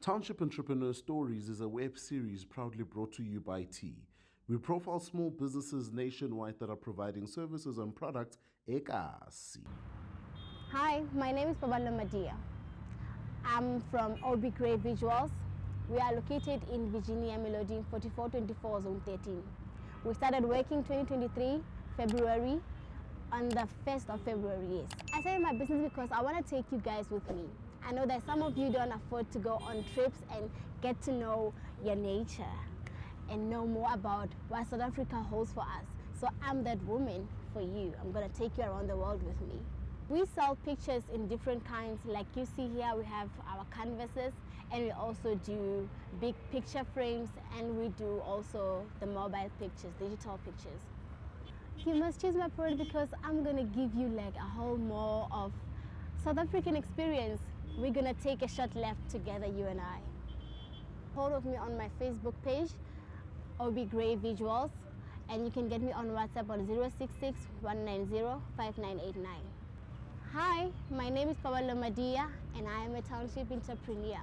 Township Entrepreneurs Stories is a web series proudly brought to you by T. We profile small businesses nationwide that are providing services and products ekasi. Hi, my name is Paballo Madiea. I'm from OB Gray Visuals. We are located in Virginia Melody 4424 Zone 13. We started working 2023 February on the 1st of February, yes. I started my business because I want to take you guys with me. I know that some of you don't afford to go on trips and get to know your nature and know more about what South Africa holds for us. So I'm that woman for you. I'm going to take you around the world with me. We sell pictures in different kinds. Like you see here, we have our canvases, and we also do big picture frames, and we do also the mobile pictures, digital pictures. You must choose my product because I'm going to give you like a whole more of South African experience. We're going to take a shot left together, you and I. Hold of me on my Facebook page, OB Gray Visuals, and you can get me on WhatsApp on 066-190-5989. Hi, my name is Paballo Madiea, and I am a township entrepreneur.